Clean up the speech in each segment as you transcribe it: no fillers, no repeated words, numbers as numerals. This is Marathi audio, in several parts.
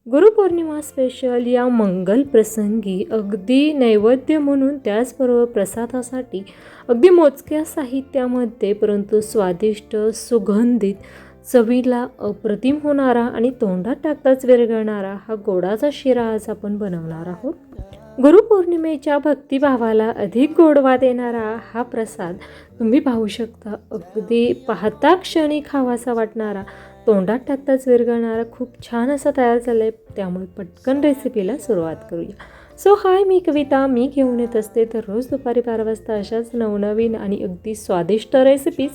गुरुपौर्णिमा स्पेशल या मंगल प्रसंगी अगदी नैवेद्य म्हणून त्याचबरोबर प्रसादासाठी अगदी मोजक्या साहित्यामध्ये परंतु स्वादिष्ट सुगंधित चवीला अप्रतिम होणारा आणि तोंडात टाकताच विरघळणारा हा गोडाचा शिरा आज आपण बनवणार आहोत. गुरुपौर्णिमेच्या भक्तिभावाला अधिक गोडवा देणारा हा प्रसाद तुम्ही पाहू शकता. अगदी पाहता क्षणी खावासा वाटणारा, तोंडात टाकताच विरघळणारा खूप छान असा तयार झाला आहे. त्यामुळे पटकन रेसिपीला सुरुवात करूया. सो हाय, मी कविता. मी घेऊन येत असते तर रोज दुपारी 12 वाजता अशाच नवनवीन आणि अगदी स्वादिष्ट रेसिपीज.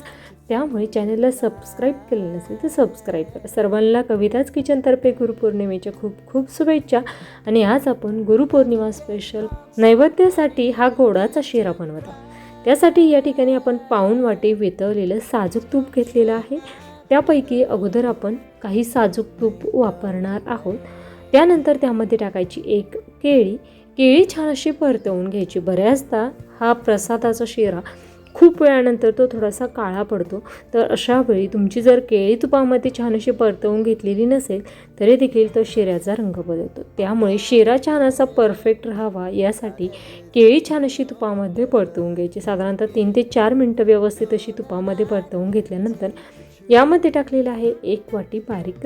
त्यामुळे चॅनलला सबस्क्राईब केलं नसेल तर सबस्क्राईब करा. सर्वांना कविताच किचनतर्फे गुरुपौर्णिमेच्या खूप खूप शुभेच्छा. आणि आज आपण गुरुपौर्णिमा स्पेशल नैवेद्यासाठी हा गोडाचा शिरा बनवत आहोत. त्यासाठी या ठिकाणी आपण पाऊण वाटी वितळलेलं साजूक तूप घेतलेलं आहे. त्यापैकी अगोदर आपण काही साजूक तूप वापरणार आहोत. त्यानंतर त्यामध्ये टाकायची एक केळी छान अशी परतवून घ्यायची. बऱ्याचदा हा प्रसादाचा शिरा खूप वेळानंतर तो थोडासा काळा पडतो, तर अशा वेळी तुमची जर केळी तुपामध्ये छान अशी परतवून घेतलेली नसेल तरी देखील तो शिऱ्याचा रंग बदलतो. त्यामुळे शिरा छान असा परफेक्ट राहावा यासाठी केळी छान अशी तुपामध्ये परतवून घ्यायची. साधारणतः 3 ते 4 मिनटं व्यवस्थित अशी तुपामध्ये परतवून घेतल्यानंतर यामध्ये टाकलेला आहे 1 वाटी बारीक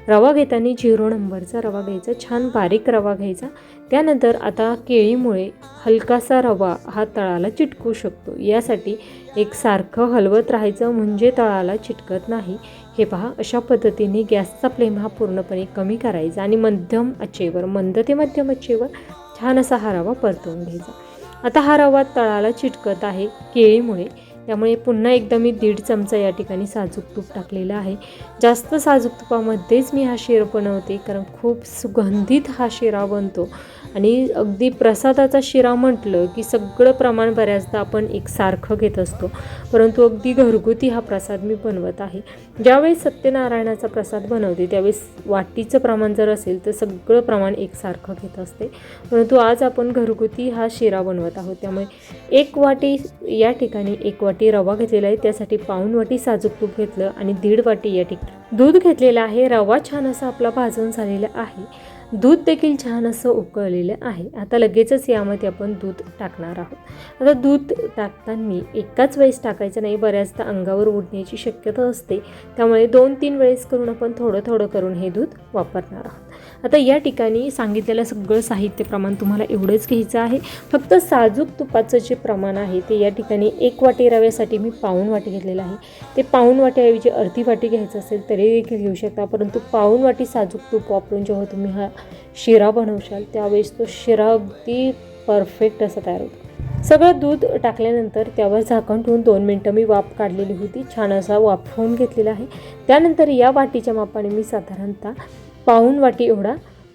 रवा घेताना 0 नंबरचा रवा घ्यायचा. छान बारीक रवा घ्यायचा. त्यानंतर आता केळीमुळे हलकासा रवा हा तळाला चिटकू शकतो, यासाठी एकसारखं हलवत राहायचं म्हणजे तळाला चिटकत नाही. हे पहा, अशा पद्धतीने गॅसचा फ्लेम हा पूर्णपणे कमी करायचा आणि मंद ते मध्यम आचेवर छान असा हा रवा परतवून घ्यायचा. आता हा रवा तळाला चिटकत आहे केळीमुळे, त्यामुळे पुन्हा एकदा मी 1.5 चमचा या ठिकाणी साजूक तूप टाकलेला आहे. जास्त साजूक तुपामध्येच मी हा शिरा बनवते, कारण खूप सुगंधित हा शिरा बनतो. आणि अगदी प्रसादाचा शिरा म्हटलं की सगळं प्रमाण बऱ्याचदा आपण एकसारखं घेत असतो, परंतु अगदी घरगुती हा प्रसाद मी बनवत आहे. ज्यावेळेस सत्यनारायणाचा प्रसाद बनवते त्यावेळेस वाटीचं प्रमाण जर असेल तर सगळं प्रमाण एकसारखं घेत असते, परंतु आज आपण घरगुती हा शिरा बनवत आहोत. त्यामुळे 1 वाटी या ठिकाणी 1 वाटी रवा घेतलेला आहे. त्यासाठी पाऊण वाटी साजूक तूप घेतलं आणि 1.5 वाटी या ठिकाणी दूध घेतलेलं आहे. रवा छान असा आपला भाजून झालेला आहे. दूध देखील छान असं उकळलेलं आहे. आता लगेचच यामध्ये आपण दूध टाकणार आहोत. आता दूध टाकताना एकाच वेळेस टाकायचं नाही, बऱ्याचदा अंगावर उडण्याची शक्यता असते. त्यामुळे 2-3 वेळेस करून आपण थोडं थोडं करून हे दूध वापरणार आहोत. आता या ठिकाणी सांगितलेलं सगळं साहित्य प्रमाण तुम्हाला एवढंच घ्यायचं आहे. फक्त साजूक तुपाचं जे प्रमाण आहे ते या ठिकाणी 1 वाटी रव्यासाठी मी पाऊण वाटी घेतलेलं आहे. ते पाऊण वाटीऐवजी अर्धी वाटी घ्यायचं असेल तरी देखील घेऊ शकता, परंतु पाऊण वाटी साजूक तूप वापरून जेव्हा तुम्ही हा शिरा बनवशाल त्यावेळेस तो शिरा अगदी परफेक्ट असा तयार होतो. सगळं दूध टाकल्यानंतर त्यावर झाकण ठेवून 2 मिनटं मी वाफ काढलेली होती. छान असा वाफवून घेतलेला आहे. त्यानंतर या वाटीच्या मापाने मी साधारणतः पाऊण वाटी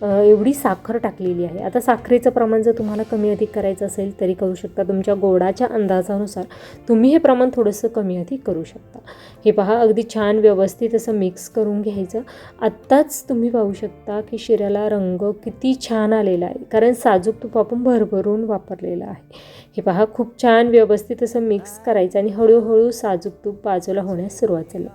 एवढी साखर टाकलेली आहे. आता साखरेचं प्रमाण जर तुम्हाला कमी अधिक करायचं असेल तरी करू शकता. तुमच्या गोडाच्या अंदाजानुसार तुम्ही हे प्रमाण थोडंसं कमी अधिक करू शकता. हे पहा, अगदी छान व्यवस्थित असं मिक्स करून घ्यायचं. आत्ताच तुम्ही पाहू शकता की शिऱ्याला रंग किती छान आलेला आहे, कारण साजूक तूप आपण भरभरून वापरलेलं आहे. हे पहा, खूप छान व्यवस्थित असं मिक्स करायचं आणि हळूहळू साजूक तूप बाजूला होण्यास सुरुवात झाली.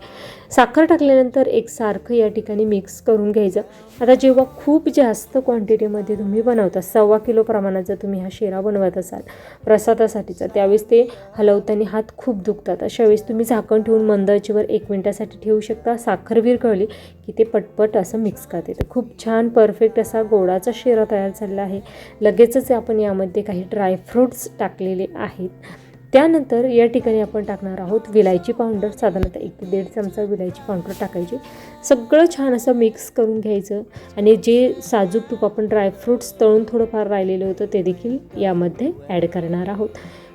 साखर टाकल्यानंतर एकसारखं या ठिकाणी मिक्स करून घ्यायचं. आता जेव्हा खूप जास्त क्वांटिटीमध्ये तुम्ही बनवता, 1.25 किलो प्रमाणात जर तुम्ही हा शिरा बनवत असाल प्रसादासाठीचा, त्यावेळेस ते हलवताना हात खूप दुखतात. अशा वेळेस तुम्ही झाकण ठेवून मंद आचेवर 1 मिनिटासाठी ठेवू शकता. साखर विरघळली की ते पटपट असं मिक्स करते. तर खूप छान परफेक्ट असा गोडाचा शिरा तयार झालेला आहे. लगेचच आपण यामध्ये काही ड्रायफ्रूट्स टाकलेले आहेत. त्यानंतर या ठिकाणी आपण टाकणार आहोत विलायची पावडर. साधारणतः 1 ते 1.5 चमचा विलायची पावडर टाकायची. सगळं छान असं मिक्स करून घ्यायचं आणि जे साजूक तूप आपण ड्रायफ्रूट्स तळून थोडंफार राहिलेलं होतं ते देखील यामध्ये ॲड करणार आहोत.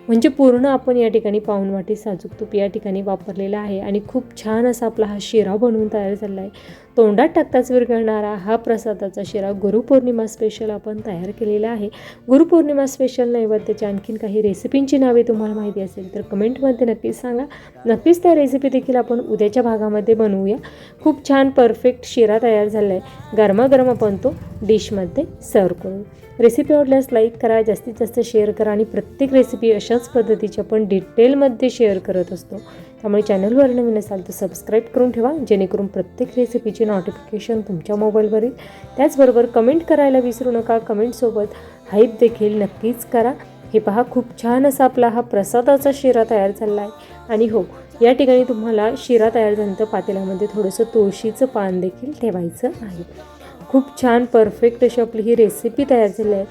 म्हणजे पूर्ण आपण या ठिकाणी पाऊण वाटी साजूक तूप या ठिकाणी वापरलेला आहे आणि खूप छान असा आपला हा शिरा बनवून तयार झाला आहे. तोंडात टाकताच विरघळणारा हा प्रसादाचा शिरा गुरुपौर्णिमा स्पेशल आपण तयार केलेला आहे. गुरुपौर्णिमा स्पेशल नैवेद्याच्या आणखीन काही रेसिपींची नावे तुम्हाला माहिती असेल तर कमेंटमध्ये नक्कीच सांगा. नक्कीच त्या रेसिपी देखील आपण उद्याच्या भागामध्ये बनवूया. खूप छान परफेक्ट शिरा तयार झाला आहे. गरमागरम आपण तो डिशमध्ये सर्व करू. रेसिपी आवडल्यास लाईक करा, जास्तीत जास्त शेअर करा आणि प्रत्येक रेसिपी अशाच पद्धतीची आपण डिटेलमध्ये शेअर करत असतो. त्यामुळे चॅनलवर नवीन असाल तर सबस्क्राईब करून ठेवा, जेणेकरून प्रत्येक रेसिपीची नोटिफिकेशन तुमच्या मोबाईलवर येईल. त्याचबरोबर कमेंट करायला विसरू नका. कमेंटसोबत हाईप देखील नक्कीच करा. हे पहा, खूप छान असा आपला हा प्रसादाचा शिरा तयार झाला आहे. आणि हो, या ठिकाणी तुम्हाला शिरा तयार झाल्यानंतर पातेल्यामध्ये थोडंसं तुळशीचं पान देखील ठेवायचं आहे. खूप छान परफेक्ट अशी आपली ही रेसिपी तयार झाली आहे.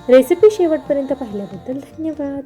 रेसिपी शेवटपर्यंत पाहिल्याबद्दल धन्यवाद.